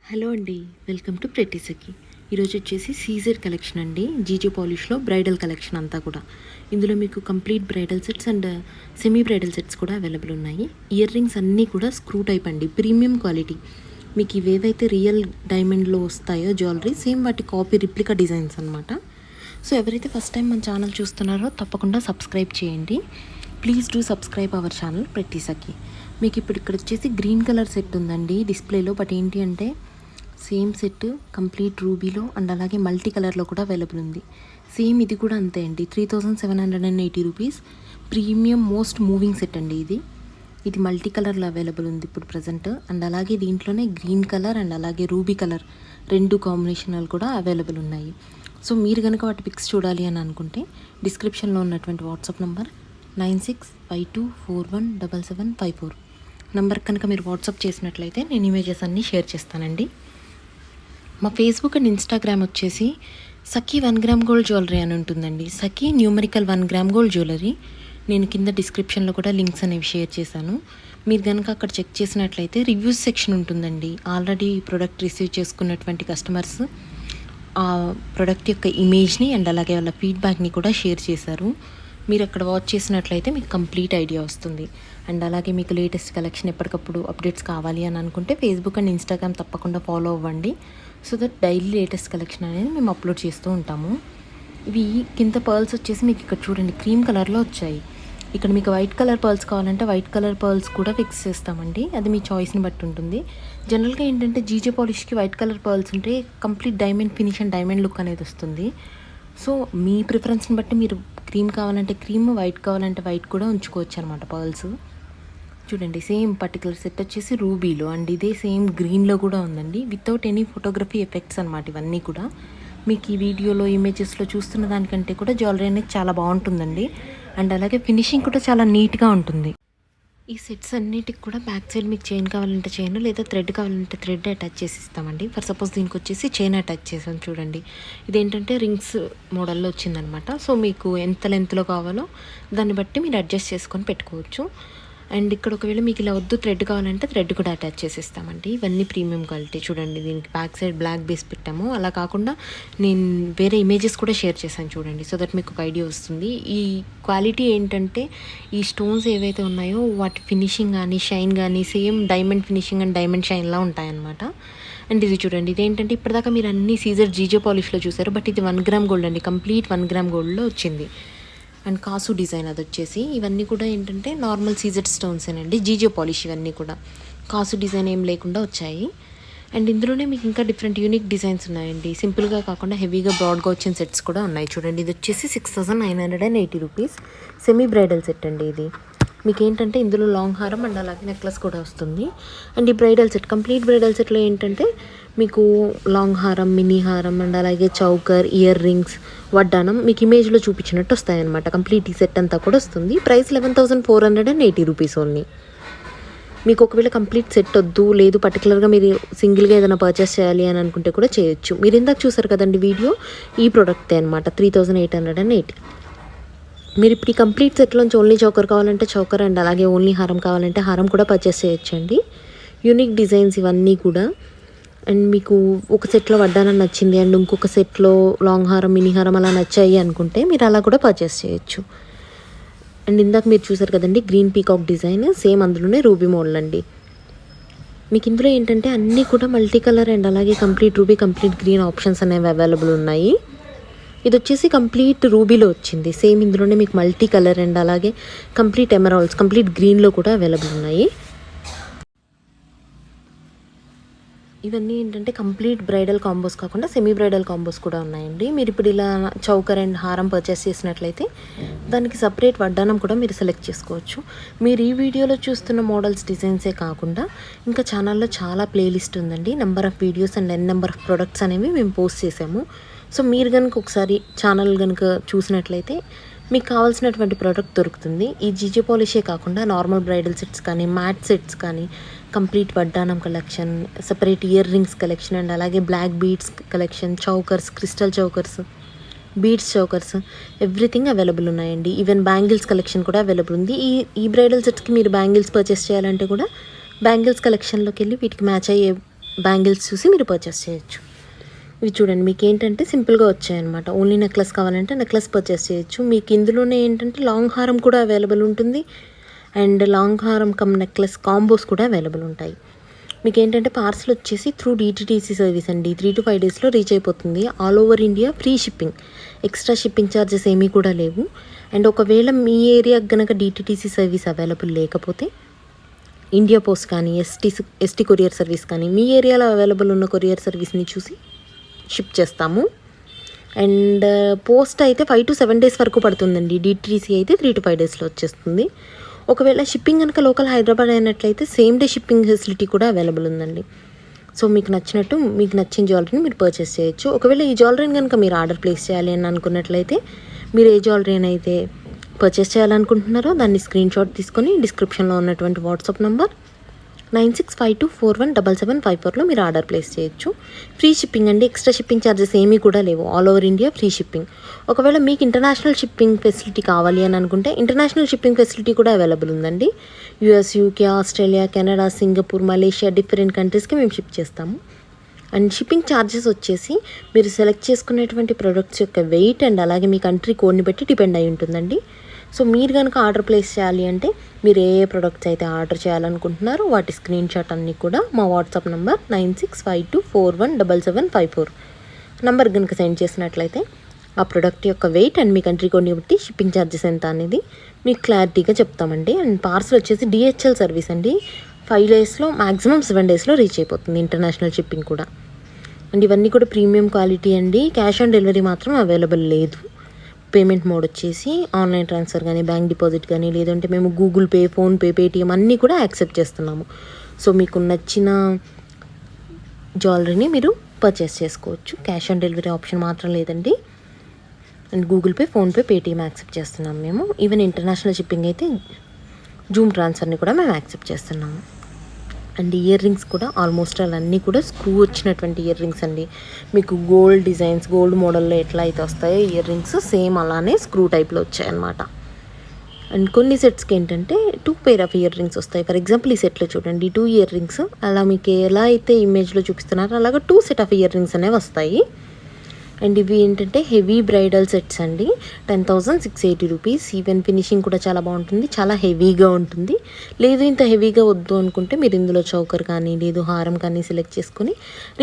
Hello అండి, welcome to pretty Sakhi. ఈరోజు వచ్చేసి సీజర్ కలెక్షన్ అండి. జీజే పాలిష్లో బ్రైడల్ కలెక్షన్ అంతా కూడా. ఇందులో మీకు complete bridal sets and semi bridal sets కూడా అవైలబుల్ ఉన్నాయి. ఇయర్ రింగ్స్ అన్నీ కూడా స్క్రూ టైప్ అండి, ప్రీమియం క్వాలిటీ. మీకు ఇవేవైతే రియల్ డైమండ్లో వస్తాయో జ్యువెలరీ, సేమ్ వాటి కాపీ రిప్లికా డిజైన్స్ అనమాట. సో ఎవరైతే ఫస్ట్ టైం మన ఛానల్ చూస్తున్నారో తప్పకుండా సబ్స్క్రైబ్ చేయండి. Please do subscribe our channel pretty Sakhi. మీకు ఇప్పుడు ఇక్కడ వచ్చేసి గ్రీన్ కలర్ సెట్ ఉందండి డిస్ప్లేలో. బట్ ఏంటి అంటే సేమ్ సెట్ కంప్లీట్ రూబీలో అండ్ అలాగే మల్టీ కలర్లో కూడా అవైలబుల్ ఉంది. సేమ్ ఇది కూడా అంతే అండి, 3780 rupees. Premium most moving set అండి ఇది మల్టీ కలర్లో అవైలబుల్ ఉంది ఇప్పుడు ప్రజెంట్. అండ్ అలాగే దీంట్లోనే గ్రీన్ కలర్ అండ్ అలాగే రూబీ కలర్ రెండు కాంబినేషన్లు కూడా అవైలబుల్ ఉన్నాయి. సో మీరు కనుక వాటి పిక్స్ చూడాలి అని అనుకుంటే డిస్క్రిప్షన్లో ఉన్నటువంటి వాట్సాప్ నెంబర్ 9652417754 నెంబర్ కనుక మీరు వాట్సాప్ చేసినట్లయితే నేను ఇమేజెస్ అన్నీ షేర్ చేస్తానండి. మా ఫేస్బుక్ అండ్ ఇన్స్టాగ్రామ్ వచ్చేసి సఖీ 1 గ్రామ్ గోల్డ్ జ్యువెలరీ అని ఉంటుందండి. సఖీ న్యూమరికల్ 1 గ్రామ్ గోల్డ్ జ్యువెలరీ. నేను కింద డిస్క్రిప్షన్లో కూడా లింక్స్ అనేవి షేర్ చేశాను. మీరు కనుక అక్కడ చెక్ చేసినట్లయితే రివ్యూస్ సెక్షన్ ఉంటుందండి. ఆల్రెడీ ప్రోడక్ట్ రిసీవ్ చేసుకున్నటువంటి కస్టమర్స్ ఆ ప్రోడక్ట్ యొక్క ఇమేజ్ని అండ్ అలాగే వాళ్ళ ఫీడ్బ్యాక్ని కూడా షేర్ చేశారు. మీరు అక్కడ వాచ్ చేసినట్లయితే మీకు కంప్లీట్ ఐడియా వస్తుంది. అండ్ అలాగే మీకు లేటెస్ట్ కలెక్షన్ ఎప్పటికప్పుడు అప్డేట్స్ కావాలి అని అనుకుంటే ఫేస్బుక్ అండ్ ఇన్స్టాగ్రామ్ తప్పకుండా ఫాలో అవ్వండి. So that daily latest collection అనేది మేము అప్లోడ్ చేస్తూ ఉంటాము. ఇవి కింద పర్ల్స్ వచ్చేసి మీకు ఇక్కడ చూడండి క్రీమ్ కలర్లో వచ్చాయి. ఇక్కడ మీకు వైట్ కలర్ పర్ల్స్ కావాలంటే వైట్ కలర్ పర్ల్స్ కూడా ఫిక్స్ చేస్తామండి. అది మీ చాయిస్ని బట్టి ఉంటుంది. జనరల్గా ఏంటంటే జీజే పాలిష్కి వైట్ కలర్ పర్ల్స్ ఉంటే complete diamond finish and diamond look అనేది వస్తుంది. సో మీ ప్రిఫరెన్స్ని బట్టి మీరు క్రీమ్ కావాలంటే క్రీమ్, వైట్ కావాలంటే వైట్ కూడా ఉంచుకోవచ్చు అనమాట పర్ల్స్. చూడండి సేమ్ పర్టికులర్ సెట్ వచ్చేసి రూబీలో అండ్ ఇదే సేమ్ గ్రీన్లో కూడా ఉందండి, వితౌట్ ఎనీ ఫోటోగ్రఫీ ఎఫెక్ట్స్ అనమాట. ఇవన్నీ కూడా మీకు ఈ వీడియోలో ఇమేజెస్లో చూస్తున్న దానికంటే కూడా జ్యువెలరీ అనేది చాలా బాగుంటుందండి. అండ్ అలాగే ఫినిషింగ్ కూడా చాలా నీట్గా ఉంటుంది. ఈ సెట్స్ అన్నిటికి కూడా బ్యాక్ సైడ్ మీకు చైన్ కావాలంటే చైన్, లేదా థ్రెడ్ కావాలంటే థ్రెడ్ అటాచ్ చేసి ఇస్తామండి. ఫర్ సపోజ్ దీనికి వచ్చేసి చైన్ అటాచ్ చేసాం చూడండి. ఇదేంటంటే రింగ్స్ మోడల్లో వచ్చిందనమాట. సో మీకు ఎంత లెంత్లో కావాలో దాన్ని బట్టి మీరు అడ్జస్ట్ చేసుకొని పెట్టుకోవచ్చు. అండ్ ఇక్కడ ఒకవేళ మీకు ఇలా వద్దు థ్రెడ్ కావాలంటే థ్రెడ్ కూడా అటాచ్ చేసి ఇస్తామండి. ఇవన్నీ ప్రీమియం క్వాలిటీ. చూడండి దీనికి బ్యాక్ సైడ్ బ్లాక్ బేస్ పెట్టాము. అలా కాకుండా నేను వేరే ఇమేజెస్ కూడా షేర్ చేశాను చూడండి, సో దట్ మీకు ఒక ఐడియా వస్తుంది. ఈ క్వాలిటీ ఏంటంటే ఈ స్టోన్స్ ఏవైతే ఉన్నాయో వాటి ఫినిషింగ్ కానీ షైన్ కానీ same diamond finishing and diamond షైన్లా ఉంటాయన్నమాట. అండ్ ఇది చూడండి, ఇదేంటంటే ఇప్పటిదాకా మీరు అన్ని సీజర్ జీజే పాలిష్లో చూసారు, బట్ ఇది 1 గ్రామ్ గోల్డ్ అండి, కంప్లీట్ 1 గ్రామ్ గోల్డ్లో వచ్చింది. అండ్ కాసు డిజైన్ అది వచ్చేసి. ఇవన్నీ కూడా ఏంటంటే నార్మల్ సీజెడ్ స్టోన్సేనండి, జీజే పాలిష్. ఇవన్నీ కూడా కాసు డిజైన్ ఏం లేకుండా వచ్చాయి. అండ్ ఇందులోనే మీకు ఇంకా డిఫరెంట్ యూనిక్ డిజైన్స్ ఉన్నాయండి. సింపుల్గా కాకుండా హెవీగా బ్రాడ్గా వచ్చిన సెట్స్ కూడా ఉన్నాయి. చూడండి ఇది వచ్చేసి 6980 రూపీస్ సెమీ బ్రైడల్ సెట్ అండి. ఇది మీకు ఏంటంటే ఇందులో లాంగ్ హారం అండ్ అలాగే నెక్లెస్ కూడా వస్తుంది. అండ్ ఈ బ్రైడల్ సెట్ కంప్లీట్ బ్రైడల్ సెట్లో ఏంటంటే మీకు లాంగ్ హారం, మినీ హారం అండ్ అలాగే చౌకర్, ఇయర్ రింగ్స్, వడ్డానం మీకు ఇమేజ్లో చూపించినట్టు వస్తాయన్నమాట. కంప్లీట్ ఈ సెట్ అంతా కూడా వస్తుంది. Price 11,480 rupees only. మీకు ఒకవేళ కంప్లీట్ సెట్ వద్దు, లేదు పర్టికులర్గా మీరు సింగిల్గా ఏదైనా పర్చేస్ చేయాలి అని అనుకుంటే కూడా చేయొచ్చు. మీరు ఇందాక చూసారు కదండి వీడియో, ఈ ప్రోడక్టే అనమాట 3880. మీరు ఇప్పుడు ఈ కంప్లీట్ సెట్లోంచి ఓన్లీ చౌకర్ కావాలంటే చౌకర్ అండ్ అలాగే ఓన్లీ హారం కావాలంటే హారం కూడా పర్చేస్ చేయొచ్చండి. యూనిక్ డిజైన్స్ ఇవన్నీ కూడా. అండ్ మీకు ఒక సెట్లో వడ్డానం నచ్చింది అండ్ ఇంకొక సెట్లో లాంగ్ హారం, మినీ హారం అలా నచ్చాయి అనుకుంటే మీరు అలా కూడా పర్చేస్ చేయొచ్చు. అండ్ ఇందాక మీరు చూసారు కదండి గ్రీన్ పీకాక్ డిజైన్, సేమ్ అందులోనే రూబీ మోడల్ అండి. మీకు ఇందులో ఏంటంటే అన్నీ కూడా మల్టీ కలర్ అండ్ అలాగే complete ruby, complete green options అనేవి అవైలబుల్ ఉన్నాయి. ఇది వచ్చేసి కంప్లీట్ రూబీలో వచ్చింది. సేమ్ ఇందులోనే మీకు మల్టీ కలర్ అండ్ అలాగే కంప్లీట్ ఎమరాల్డ్స్, కంప్లీట్ గ్రీన్లో కూడా అవైలబుల్ ఉన్నాయి. ఇవన్నీ ఏంటంటే కంప్లీట్ బ్రైడల్ కాంబోస్ కాకుండా సెమీ బ్రైడల్ కాంబోస్ కూడా ఉన్నాయండి. మీరు ఇప్పుడు ఇలా చౌకర్ అండ్ హారం పర్చేస్ చేసినట్లయితే దానికి సపరేట్ వడ్డానం కూడా మీరు సెలెక్ట్ చేసుకోవచ్చు. మీరు ఈ వీడియోలో చూస్తున్న మోడల్స్, డిజైన్సే కాకుండా ఇంకా ఛానల్లో చాలా ప్లేలిస్ట్ ఉందండి. Number of videos and number of products అనేవి మేము పోస్ట్ చేసాము. సో మీరు కనుక ఒకసారి ఛానల్ కనుక చూసినట్లయితే మీకు కావాల్సినటువంటి ప్రోడక్ట్ దొరుకుతుంది. ఈ జీజే పాలిషే కాకుండా నార్మల్ బ్రైడల్ సెట్స్ కానీ, మ్యాట్ సెట్స్ కానీ, కంప్లీట్ వడ్డానం collection, separate earrings collection and అలాగే black beads collection, chokers, crystal chokers, beads chokers, everything available ఉన్నాయండి. ఈవెన్ బ్యాంగిల్స్ కలెక్షన్ కూడా అవైలబుల్ ఉంది. ఈ బ్రైడల్ సెట్స్కి మీరు బ్యాంగిల్స్ పర్చేస్ చేయాలంటే కూడా బ్యాంగిల్స్ కలెక్షన్లోకి వెళ్ళి వీటికి మ్యాచ్ అయ్యే బ్యాంగిల్స్ చూసి మీరు పర్చేస్ చేయొచ్చు. ఇవి చూడండి, మీకు ఏంటంటే సింపుల్గా వచ్చాయన్నమాట. ఓన్లీ నెక్లెస్ కావాలంటే నెక్లెస్ పర్చేస్ చేయొచ్చు. మీకు ఇందులోనే ఏంటంటే లాంగ్ హారం కూడా అవైలబుల్ ఉంటుంది, అండ్ లాంగ్ హారం కమ్ నెక్లెస్ కాంబోస్ కూడా అవైలబుల్ ఉంటాయి. మీకు ఏంటంటే పార్సల్ వచ్చేసి త్రూ DTDC సర్వీస్ అండి. 3 to 5 డేస్లో రీచ్ అయిపోతుంది. All over India free shipping, extra shipping charges ఏమీ కూడా లేవు. అండ్ ఒకవేళ మీ ఏరియాకి కనుక DTDC సర్వీస్ అవైలబుల్ లేకపోతే ఇండియా పోస్ట్ కానీ ఎస్టీ కొరియర్ సర్వీస్ కానీ మీ ఏరియాలో అవైలబుల్ ఉన్న కొరియర్ సర్వీస్ని చూసి షిప్ చేస్తాము. అండ్ పోస్ట్ అయితే 5 to 7 డేస్ వరకు పడుతుందండి. DTDC అయితే 3 to 5 డేస్లో వచ్చేస్తుంది. ఒకవేళ షిప్పింగ్ కనుక లోకల్ హైదరాబాద్ అయినట్లయితే సేమ్ డే షిప్పింగ్ ఫెసిలిటీ కూడా అవైలబుల్ ఉందండి. సో మీకు నచ్చినట్టు మీకు నచ్చిన జ్యువెలరీని మీరు పర్చేస్ చేయొచ్చు. ఒకవేళ ఈ జ్యువెలరీని కనుక మీరు ఆర్డర్ ప్లేస్ చేయాలి అని అనుకున్నట్లయితే మీరు ఏ జ్యువెలరీని అయితే పర్చేస్ చేయాలనుకుంటున్నారో దాన్ని స్క్రీన్ షాట్ తీసుకొని డిస్క్రిప్షన్లో ఉన్నటువంటి వాట్సాప్ నంబర్ 9652417754లో మీరు ఆర్డర్ ప్లేస్ చేయొచ్చు. ఫ్రీ షిప్పింగ్ అండి, ఎక్స్ట్రా షిప్పింగ్ ఛార్జెస్ ఏమీ కూడా లేవు. All over India free shipping. ఒకవేళ మీకు ఇంటర్నేషనల్ షిప్పింగ్ ఫెసిలిటీ కావాలి అని అనుకుంటే ఇంటర్నేషనల్ షిప్పింగ్ ఫెసిలిటీ కూడా అవైలబుల్ ఉందండి. US, UK, Australia, Canada, Singapore, Malaysia, different కంట్రీస్కి మేము షిప్ చేస్తాము. అండ్ షిప్పింగ్ ఛార్జెస్ వచ్చేసి మీరు సెలెక్ట్ చేసుకునేటువంటి ప్రొడక్ట్స్ యొక్క వెయిట్ అండ్ అలాగే మీ కంట్రీ కోడ్ని బట్టి డిపెండ్ అయి ఉంటుందండి. సో మీరు కనుక ఆర్డర్ ప్లేస్ చేయాలి అంటే మీరు ఏ ప్రొడక్ట్స్ అయితే ఆర్డర్ చేయాలనుకుంటున్నారో వాటి స్క్రీన్ షాట్ అన్నీ కూడా మా వాట్సాప్ నంబర్ 9652417754 నంబర్ కనుక సెండ్ చేసినట్లయితే ఆ ప్రోడక్ట్ యొక్క వెయిట్ అండ్ మీ కంట్రీ కోడ్ని బట్టి షిప్పింగ్ ఛార్జెస్ ఎంత అనేది మీకు క్లారిటీగా చెప్తామండి. అండ్ పార్సల్ వచ్చేసి DHL సర్వీస్ అండి. 5 డేస్లో మ్యాక్సిమం 7 డేస్లో రీచ్ అయిపోతుంది ఇంటర్నేషనల్ షిప్పింగ్ కూడా. అండ్ ఇవన్నీ కూడా ప్రీమియం క్వాలిటీ అండి. క్యాష్ ఆన్ డెలివరీ మాత్రం అవైలబుల్ లేదు. పేమెంట్ మోడ్ వచ్చేసి ఆన్లైన్ ట్రాన్స్ఫర్ కానీ బ్యాంక్ డిపాజిట్ కానీ లేదంటే మేము గూగుల్ పే, ఫోన్పే, పేటిఎం అన్నీ కూడా యాక్సెప్ట్ చేస్తున్నాము. సో మీకు నచ్చిన జ్యువెలరీని మీరు పర్చేస్ చేసుకోవచ్చు. క్యాష్ ఆన్ డెలివరీ ఆప్షన్ మాత్రం లేదండి. And Google pay, PhonePe, Paytm accept చేస్తున్నాము మేము. ఈవెన్ ఇంటర్నేషనల్ షిప్పింగ్ అయితే జూమ్ ట్రాన్స్ఫర్ని కూడా మేము యాక్సెప్ట్ చేస్తున్నాము. అండ్ ఇయర్ రింగ్స్ కూడా ఆల్మోస్ట్ అన్నీ కూడా స్క్రూ వచ్చినటువంటి ఇయర్ రింగ్స్ అండి. మీకు గోల్డ్ డిజైన్స్, గోల్డ్ మోడల్లో ఎట్లా అయితే వస్తాయో ఇయర్ రింగ్స్ సేమ్ అలానే స్క్రూ టైప్లో వచ్చాయన్నమాట. అండ్ కొన్ని సెట్స్కి ఏంటంటే 2 pair ఆఫ్ ఇయర్ రింగ్స్ వస్తాయి. ఫర్ ఎగ్జాంపుల్ ఈ సెట్లో చూడండి 2 ఇయర్ రింగ్స్, అలా మీకు ఎలా అయితే ఇమేజ్లో చూపిస్తున్నారో అలాగా 2 set ఆఫ్ ఇయర్ రింగ్స్ అనేవి వస్తాయి. అండ్ ఇవి ఏంటంటే హెవీ బ్రైడల్ సెట్స్ అండి. 10,680 రూపీస్. ఈవెన్ ఫినిషింగ్ కూడా చాలా బాగుంటుంది, చాలా హెవీగా ఉంటుంది. లేదు ఇంత హెవీగా వద్దు అనుకుంటే మీరు ఇందులో చౌకర్ కానీ లేదు హారం కానీ సెలెక్ట్ చేసుకొని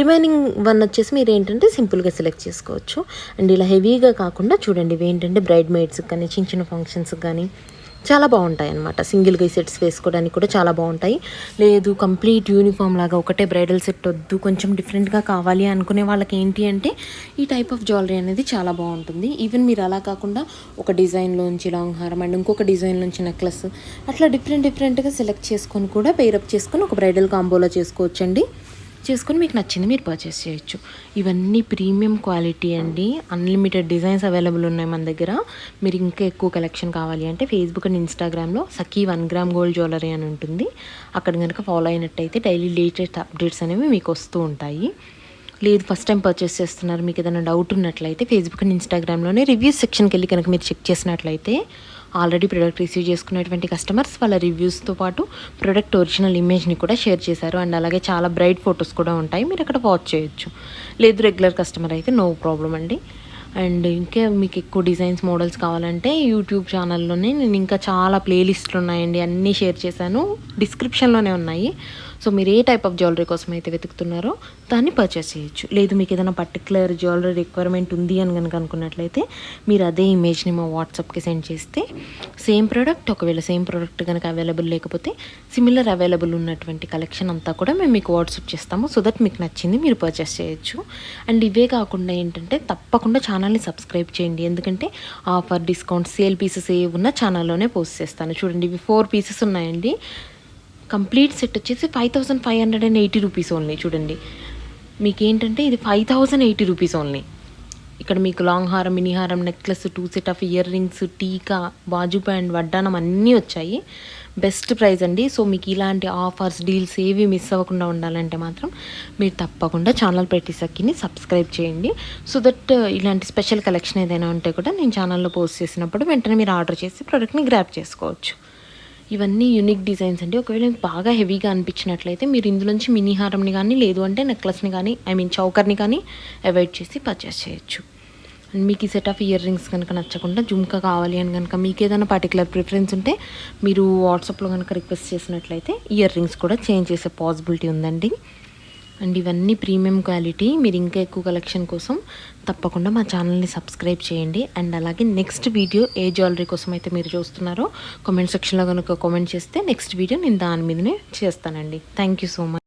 రిమైనింగ్ వన్ వచ్చేసి మీరు ఏంటంటే సింపుల్గా సెలెక్ట్ చేసుకోవచ్చు. అండ్ ఇలా హెవీగా కాకుండా చూడండి ఇవి ఏంటంటే బ్రైడ్ మేడ్స్కి కానీ చిన్న చిన్న ఫంక్షన్స్కి కానీ చాలా బాగుంటాయి అన్నమాట. సింగిల్గా ఈ సెట్స్ వేసుకోవడానికి కూడా చాలా బాగుంటాయి. లేదు కంప్లీట్ యూనిఫామ్ లాగా ఒకటే బ్రైడల్ సెట్ వద్దు, కొంచెం డిఫరెంట్గా కావాలి అనుకునే వాళ్ళకి ఏంటి అంటే ఈ టైప్ ఆఫ్ జ్యువెలరీ అనేది చాలా బాగుంటుంది. ఈవెన్ మీరు అలా కాకుండా ఒక డిజైన్లోంచి లాంగ్ హారం అండ్ ఇంకొక డిజైన్లోంచి నెక్లెస్ అట్లా డిఫరెంట్గా సెలెక్ట్ చేసుకొని కూడా పేరప్ చేసుకొని ఒక బ్రైడల్ కాంబోలో చేసుకోవచ్చండి. చేసుకొని మీకు నచ్చింది మీరు పర్చేస్ చేయొచ్చు. ఇవన్నీ ప్రీమియం క్వాలిటీ అండి. అన్లిమిటెడ్ డిజైన్స్ అవైలబుల్ ఉన్నాయి మన దగ్గర. మీరు ఇంకా ఎక్కువ కలెక్షన్ కావాలి అంటే ఫేస్బుక్ అండ్ ఇన్స్టాగ్రామ్లో సఖీ 1 గ్రామ్ గోల్డ్ జ్యువెలరీ అని ఉంటుంది. అక్కడ కనుక ఫాలో అయినట్టయితే డైలీ లేటెస్ట్ అప్డేట్స్ అనేవి మీకు వస్తూ ఉంటాయి. లేదు ఫస్ట్ టైం పర్చేస్ చేస్తున్నారు, మీకు ఏదైనా డౌట్ ఉన్నట్లయితే ఫేస్బుక్ అండ్ ఇన్స్టాగ్రామ్లోనే రివ్యూస్ సెక్షన్కి వెళ్ళి కనుక మీరు చెక్ చేసినట్లయితే ఆల్రెడీ ప్రోడక్ట్ రిసీవ్ చేసుకునేటువంటి కస్టమర్స్ వాళ్ళ రివ్యూస్తో పాటు ప్రోడక్ట్ ఒరిజినల్ ఇమేజ్ని కూడా షేర్ చేశారు. అండ్ అలాగే చాలా బ్రైట్ ఫొటోస్ కూడా ఉంటాయి, మీరు అక్కడ వాచ్ చేయొచ్చు. లేదు రెగ్యులర్ కస్టమర్ అయితే నో ప్రాబ్లం అండి. అండ్ ఇంకా మీకు ఎక్కువ డిజైన్స్ మోడల్స్ కావాలంటే యూట్యూబ్ ఛానల్లోనే నేను ఇంకా చాలా ప్లేలిస్ట్లు ఉన్నాయండి, అన్నీ షేర్ చేశాను, డిస్క్రిప్షన్లోనే ఉన్నాయి. సో మీరు ఏ టైప్ ఆఫ్ జ్యువెలరీ కోసం అయితే వెతుకుతున్నారో దాన్ని పర్చేస్ చేయొచ్చు. లేదు మీకు ఏదైనా పర్టికులర్ జ్యువెలరీ రిక్వైర్మెంట్ ఉంది అని కనుక అనుకున్నట్లయితే మీరు అదే ఇమేజ్ని మా వాట్సాప్కి సెండ్ చేస్తే సేమ్ ప్రోడక్ట్, ఒకవేళ సేమ్ ప్రోడక్ట్ కనుక అవైలబుల్ లేకపోతే సిమిలర్ అవైలబుల్ ఉన్నటువంటి కలెక్షన్ అంతా కూడా మేము మీకు వాట్సాప్ చేస్తాము. సో దట్ మీకు నచ్చింది మీరు పర్చేస్ చేయొచ్చు. అండ్ ఇవే కాకుండా ఏంటంటే తప్పకుండా ఛానల్ని సబ్స్క్రైబ్ చేయండి, ఎందుకంటే ఆఫర్, డిస్కౌంట్, సేల్ పీసెస్ ఏ ఉన్న ఛానల్లోనే పోస్ట్ చేస్తాను. చూడండి ఇవి 4 పీసెస్ ఉన్నాయండి. కంప్లీట్ సెట్ వచ్చేసి 5,580 రూపీస్ ఓన్లీ. చూడండి మీకు ఏంటంటే ఇది 5,080 రూపీస్ ఓన్లీ. ఇక్కడ మీకు లాంగ్ హారం, మినీ హారం, necklace, 2 set of ear rings, టీకా, బాజు బ్యాండ్, వడ్డానం అన్నీ వచ్చాయి. బెస్ట్ ప్రైస్ అండి. సో మీకు ఇలాంటి ఆఫర్స్, డీల్స్ ఏవి మిస్ అవ్వకుండా ఉండాలంటే మాత్రం మీరు తప్పకుండా ఛానల్ ప్రతి సఖీని సబ్స్క్రైబ్ చేయండి. సో దట్ ఇలాంటి స్పెషల్ కలెక్షన్ ఏదైనా ఉంటే కూడా నేను ఛానల్లో పోస్ట్ చేసినప్పుడు వెంటనే మీరు ఆర్డర్ చేసి ప్రోడక్ట్ని గ్రాప్ చేసుకోవచ్చు. ఇవన్నీ యూనిక్ డిజైన్స్ అండి. ఒకవేళ మీకు బాగా హెవీగా అనిపించినట్లయితే మీరు ఇందులోంచి మినీ హారంని కానీ, లేదు అంటే నెక్లెస్ని కానీ, చౌకర్ని కానీ అవాయిడ్ చేసి పర్చేస్ చేయొచ్చు. అండ్ మీకు ఈ సెట్ ఆఫ్ ఇయర్ రింగ్స్ కనుక నచ్చకుండా జుమ్కా కావాలి అని కనుక మీకు ఏదైనా పర్టికులర్ ప్రిఫరెన్స్ ఉంటే మీరు వాట్సాప్లో కనుక రిక్వెస్ట్ చేసినట్లయితే ఇయర్ రింగ్స్ కూడా చేంజ్ చేసే పాసిబిలిటీ ఉందండి. అండ్ ఇవన్నీ ప్రీమియం క్వాలిటీ. మీరు ఇంకా ఎక్కువ కలెక్షన్ కోసం తప్పకుండా మా ఛానల్ని సబ్స్క్రైబ్ చేయండి. అండ్ అలాగే నెక్స్ట్ వీడియో ఏ జ్యువెలరీ కోసం అయితే మీరు చూస్తున్నారో కామెంట్ సెక్షన్లో కనుక కామెంట్ చేస్తే నెక్స్ట్ వీడియో నేను దాని మీదనే చేస్తానండి. Thank you so much.